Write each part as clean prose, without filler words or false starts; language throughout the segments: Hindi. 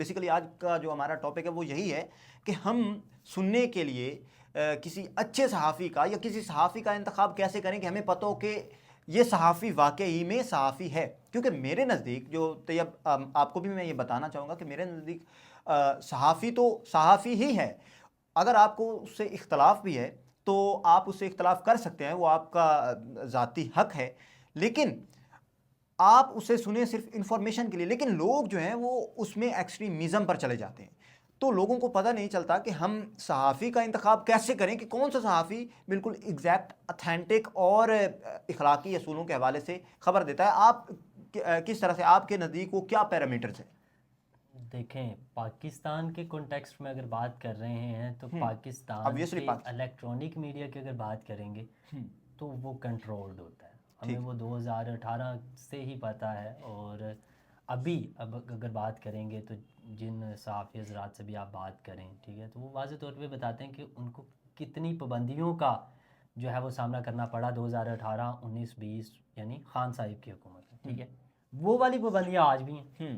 बेसिकली आज का जो हमारा टॉपिक है वो यही है कि हम सुनने के लिए किसी अच्छे सहाफ़ी का या किसी सहाफ़ी का इंतखाब कैसे करें कि हमें पता हो कि ये सहाफ़ी वाकई में सहाफ़ी है। क्योंकि मेरे नज़दीक जो तैयब आपको भी मैं ये बताना चाहूँगा कि मेरे नज़दीक सहाफ़ी तो सहाफ़ी ही है। अगर आपको उससे इख्तलाफ भी है तो आप उससे इख्तलाफ कर सकते हैं, वो आपका ज़ाती हक है, लेकिन आप उसे सुने सिर्फ इंफॉर्मेशन के लिए। लेकिन लोग जो हैं वो उसमें एक्सट्रीमिज़म पर चले जाते हैं, तो लोगों को पता नहीं चलता कि हम सहाफ़ी का इंतखाब कैसे करें कि कौन सा सहाफ़ी बिल्कुल एग्जैक्ट अथेंटिक और इखलाकी असूलों के हवाले से खबर देता है। आप किस तरह से, आपके नज़दीक वो क्या पैरामीटर्स है? देखें, पाकिस्तान के कॉन्टेक्स्ट में अगर बात कर रहे हैं तो पाकिस्तान ऑब्वियसली के पाक। इलेक्ट्रॉनिक मीडिया की अगर बात करेंगे तो वो कंट्रोल्ड होता है। हमें ठीक। वो 2018 से ही पता है। और अब अगर बात करेंगे तो जिन सहाफ़ी हज़रात से भी आप बात करें, ठीक है, तो वो वाज़ेह तौर पे बताते हैं कि उनको कितनी पाबंदियों का जो है वो सामना करना पड़ा 2018, 19, 20, यानी खान साहिब की हुकूमत में, ठीक है। वो वाली पाबंदियाँ आज भी हैं,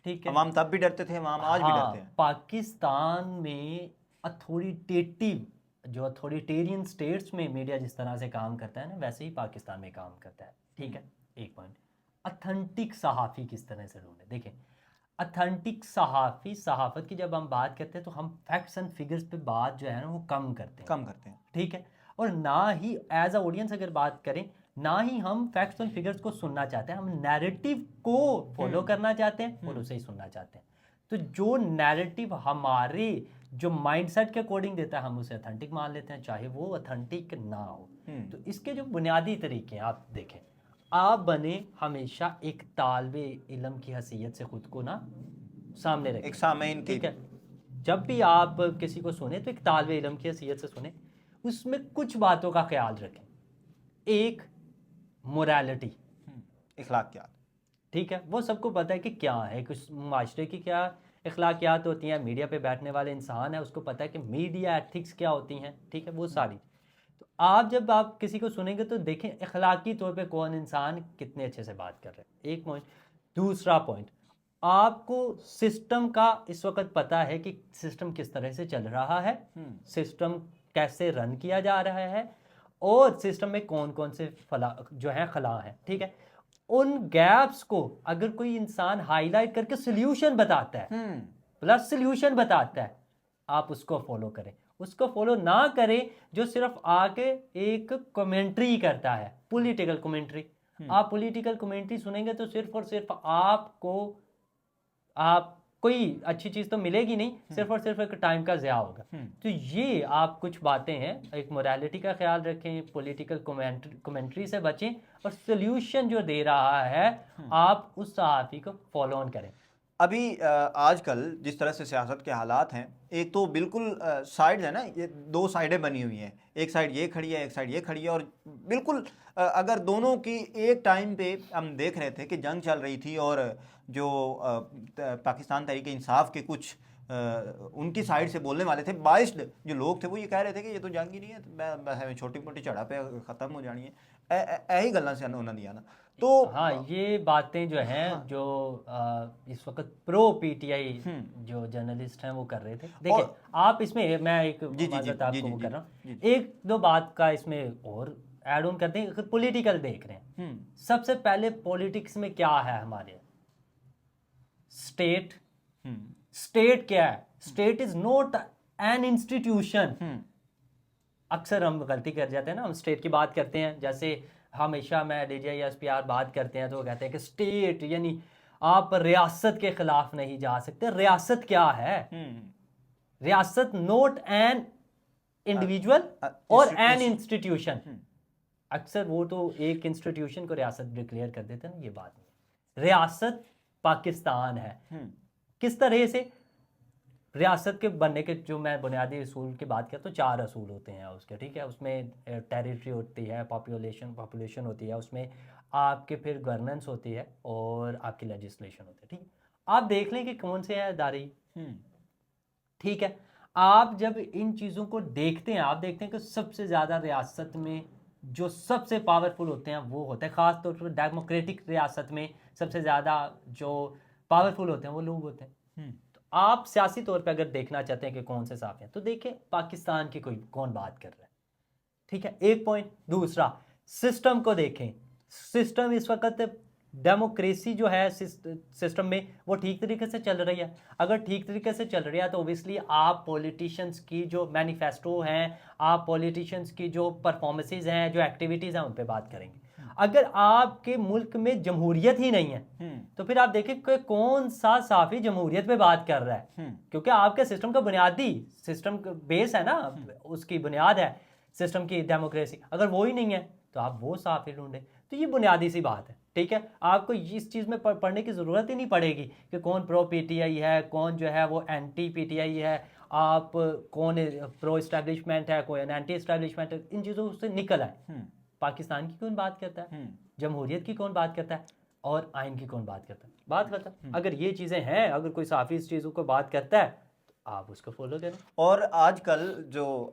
ठीक है। अवाम तब भी डरते थे, अवाम आज भी डरते हाँ, हैं। पाकिस्तान में अथॉरिटेटिव जो अथॉरिटेरियन स्टेट्स में मीडिया जिस तरह से काम करता है ना, वैसे ही पाकिस्तान में काम करता है, ठीक है। एक पॉइंट, अथेंटिक सहाफ़ी किस तरह से ढूंढे। देखें, अथेंटिक सहाफ़ी सहाफ़त की जब हम बात करते हैं तो हम फैक्ट्स एंड फिगर्स पे बात जो है ना वो कम करते हैं, कम करते हैं। ठीक है। और ना ही एज अ ऑडियंस अगर बात करें, ना ही हम फैक्ट्स एंड फिगर्स को सुनना चाहते हैं, हम नैरेटिव को फॉलो करना चाहते हैं और उसे ही सुनना चाहते हैं। तो जो नैरेटिव हमारे जो माइंडसेट के अकॉर्डिंग देता है हम उसे अथेंटिक मान लेते हैं, चाहे वो अथेंटिक ना हो। तो इसके जो बुनियादी तरीके हैं आप देखें, आप बने हमेशा एक तालिबे इल्म की हैसियत से खुद को ना सामने एक रखें, सामईन की। ठीक है। जब भी आप किसी को सुने तो एक तालिबे इल्म की हैसियत से सुने, उसमें कुछ बातों का ख्याल रखें। एक, मोरालिटी, इखलाकियात। ठीक है, वो सबको पता है कि क्या है, कुछ माशरे की क्या अखलाकियात होती हैं। मीडिया पे बैठने वाले इंसान है, उसको पता है कि मीडिया एथिक्स क्या होती हैं, ठीक है, वो सारी। तो आप जब आप किसी को सुनेंगे तो देखें अखलाकी तौर पे कौन इंसान कितने अच्छे से बात कर रहे हैं, एक पॉइंट। दूसरा पॉइंट, आपको सिस्टम का इस वक्त पता है कि सिस्टम किस तरह से चल रहा है, सिस्टम कैसे रन किया जा रहा है, और सिस्टम में कौन कौन से फला जो है खला है, ठीक है। उन गैप्स को अगर कोई इंसान हाईलाइट करके सोल्यूशन बताता है, प्लस सोल्यूशन बताता है, आप उसको फॉलो करें। उसको फॉलो ना करें जो सिर्फ आके एक कमेंट्री करता है, पॉलिटिकल कमेंट्री। आप पॉलिटिकल कमेंट्री सुनेंगे तो सिर्फ और सिर्फ आपको आप कोई अच्छी चीज़ तो मिलेगी नहीं, सिर्फ और सिर्फ एक टाइम का ज़या होगा। तो ये आप कुछ बातें हैं, एक मोरालिटी का ख्याल रखें, पॉलिटिकल कमेंट्री से बचें, और सोल्यूशन जो दे रहा है आप उस सहाफ़ी को फॉलो ऑन करें। अभी आजकल जिस तरह से सियासत के हालात हैं, एक तो बिल्कुल साइड है ना, ये दो साइडें बनी हुई हैं। एक साइड ये खड़ी है, एक साइड ये खड़ी है, और बिल्कुल अगर दोनों की एक टाइम पे हम देख रहे थे कि जंग चल रही थी, और जो पाकिस्तान तहरीक इंसाफ के कुछ उनकी साइड से बोलने वाले थे, बाइस्ड जो लोग थे, वो ये कह रहे थे कि ये तो जंग ही नहीं है, छोटी मोटी झड़पें ख़त्म हो जानी है, यही गल्लां से उन्होंने दिया ना। तो हाँ, ये बातें जो हैं जो इस वक्त प्रो पीटीआई जो जर्नलिस्ट हैं वो कर रहे थे। देखिए, और आप इसमें मैं एक जी जी जी माजरत जी आपको जी वो जी कर रहा जी हूँ, जी। एक दो बात का इसमें और ऐड ऑन करते हैं। पॉलिटिकल देख रहे हैं, सबसे पहले पॉलिटिक्स में क्या है हमारे, स्टेट। स्टेट क्या है? State is not an institution. अक्सर हम गलती कर जाते हैं ना, हम स्टेट की बात करते हैं, जैसे हमेशा मैं डीजीआई एसपीआर बात करते हैं तो वो कहते हैं कि स्टेट यानी आप रियासत के खिलाफ नहीं जा सकते। रियासत क्या है? रियासत नॉट एन इंडिविजुअल और एन इंस्टीट्यूशन। अक्सर वो तो एक इंस्टीट्यूशन को रियासत डिक्लेयर कर देते हैं ना, ये बात नहीं। रियासत पाकिस्तान है। किस तरह से रियासत के बनने के जो मैं बुनियादी असूल की बात करता हूँ, 4 असूल होते हैं उसके, ठीक है। उसमें टेरिटरी होती है, पॉपुलेशन होती है, उसमें आपके फिर गवर्नेंस होती है, और आपकी लेजिस्लेशन होती है, ठीक है। आप देख लें कि कौन से है दारी, ठीक है। आप जब इन चीज़ों को देखते हैं, आप देखते हैं कि सबसे ज़्यादा रियासत में जो सबसे पावरफुल होते हैं वो होते हैं, ख़ास तौर पर डेमोक्रेटिक रियासत में सबसे ज़्यादा जो पावरफुल होते हैं वो लोग होते हैं। तो आप सियासी तौर पे अगर देखना चाहते हैं कि कौन से साफ हैं, तो देखें पाकिस्तान की कोई कौन बात कर रहा है, ठीक है, एक पॉइंट। दूसरा, सिस्टम को देखें। सिस्टम इस वक्त डेमोक्रेसी जो है सिस्टम में वो ठीक तरीके से चल रही है। अगर ठीक तरीके से चल रही है तो ओबियसली आप पॉलिटिशियंस की जो मैनिफेस्टो हैं, आप पॉलिटिशियंस की जो परफॉर्मेंसेज हैं, जो एक्टिविटीज़ हैं, उन पे बात करेंगे। अगर आपके मुल्क में जमहूरियत ही नहीं है तो फिर आप देखें कि कौन सा साफी जमहूरियत पे बात कर रहा है, क्योंकि आपके सिस्टम का बुनियादी सिस्टम बेस है ना, उसकी बुनियाद है सिस्टम की डेमोक्रेसी। अगर वो ही नहीं है तो आप वो साफी ढूंढें। तो ये बुनियादी सी बात है, ठीक है। आपको इस चीज़ में पढ़ने की ज़रूरत ही नहीं पड़ेगी कि कौन प्रो पीटीआई है, कौन जो है वो एंटी पीटीआई है, आप कौन प्रो इस्टेब्लिशमेंट है, कोई एंटी इस्टेब्लिशमेंट है। इन चीज़ों से निकल आए। पाकिस्तान की कौन बात करता है, जमहूरियत की कौन बात करता है, और आइन की कौन बात करता है, बात करता है। अगर ये चीज़ें हैं, अगर कोई साफ़ी इस चीज़ों को बात करता है तो आप उसको फॉलो करें। और आजकल जो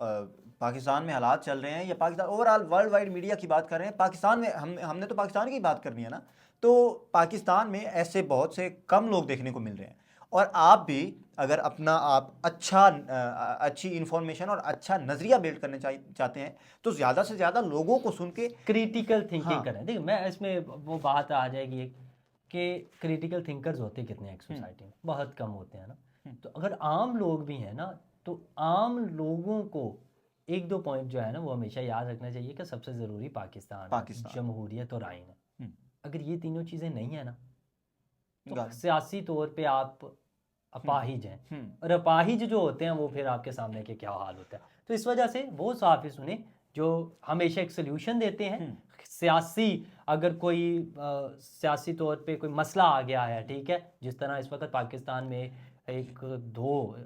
पाकिस्तान में हालात चल रहे हैं, या Pakistan overall world wide media की बात कर रहे हैं, पाकिस्तान में हमने तो पाकिस्तान की बात करनी है ना, तो पाकिस्तान में ऐसे बहुत से कम लोग देखने को मिल रहे हैं। और आप भी अगर अपना आप अच्छी इन्फॉर्मेशन और अच्छा नज़रिया बिल्ड करने चाहते हैं तो ज़्यादा से ज़्यादा लोगों को सुन के क्रिटिकल थिंकिंग हाँ। करें। देखिए, मैं इसमें वो बात आ जाएगी एक कि क्रिटिकल थिंकर्स होते कितने हैं एक सोसाइटी में, बहुत कम होते हैं ना। तो अगर आम लोग भी हैं ना, तो आम लोगों को एक दो पॉइंट जो है ना वो हमेशा याद रखना चाहिए कि सबसे ज़रूरी पाकिस्तान, जमहूरियत और आइन है। अगर ये तीनों चीज़ें नहीं है ना तो सियासी तौर पे आप अपाहिज हैं, और अपाहिज जो होते हैं वो फिर आपके सामने के क्या हाल होता है। तो इस वजह से वो साफ़ी सुने जो हमेशा एक सोल्यूशन देते हैं सियासी। अगर कोई सियासी तौर पे कोई मसला आ गया है, ठीक है, जिस तरह इस वक्त पाकिस्तान में एक दो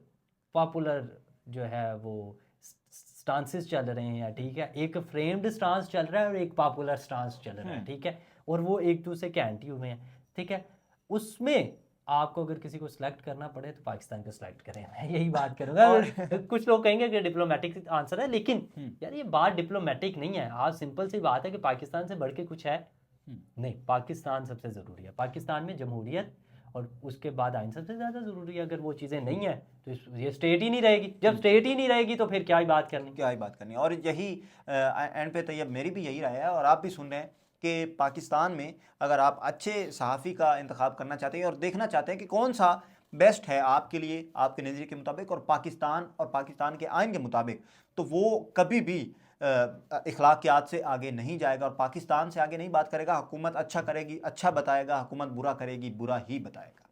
पॉपुलर जो है वो स्टांसेस चल रहे हैं, ठीक है, एक फ्रेम्ड स्टांस चल रहा है और एक पॉपुलर स्टांस चल रहा है, ठीक है, और वो एक दूसरे के एंटी हुए हैं, ठीक है। उसमें आपको अगर किसी को सिलेक्ट करना पड़े तो पाकिस्तान को सिलेक्ट करें, मैं यही बात करूंगा। कुछ लोग कहेंगे कि डिप्लोमेटिक आंसर है, लेकिन यार ये बात डिप्लोमेटिक नहीं है। आज सिंपल सी बात है कि पाकिस्तान से बढ़ के कुछ है नहीं, पाकिस्तान सबसे ज़रूरी है। पाकिस्तान में जमहूरियत और उसके बाद आइन सबसे ज़्यादा ज़रूरी है। अगर वो चीज़ें नहीं है तो ये स्टेट ही नहीं रहेगी। जब स्टेट ही नहीं रहेगी तो फिर क्या ही बात करनी। और यही एंड पे तैयब मेरी भी यही राय है, और आप भी सुन रहे हैं कि पाकिस्तान में अगर आप अच्छे सहाफ़ी का इंतखाब करना चाहते हैं और देखना चाहते हैं कि कौन सा बेस्ट है आपके लिए, आपके नज़रिए के मुताबिक और पाकिस्तान के आइन के मुताबिक, तो वो कभी भी इखलाकियात से आगे नहीं जाएगा और पाकिस्तान से आगे नहीं बात करेगा। हुकूमत अच्छा करेगी, अच्छा बताएगा, हुकूमत बुरा करेगी, बुरा ही बताएगा।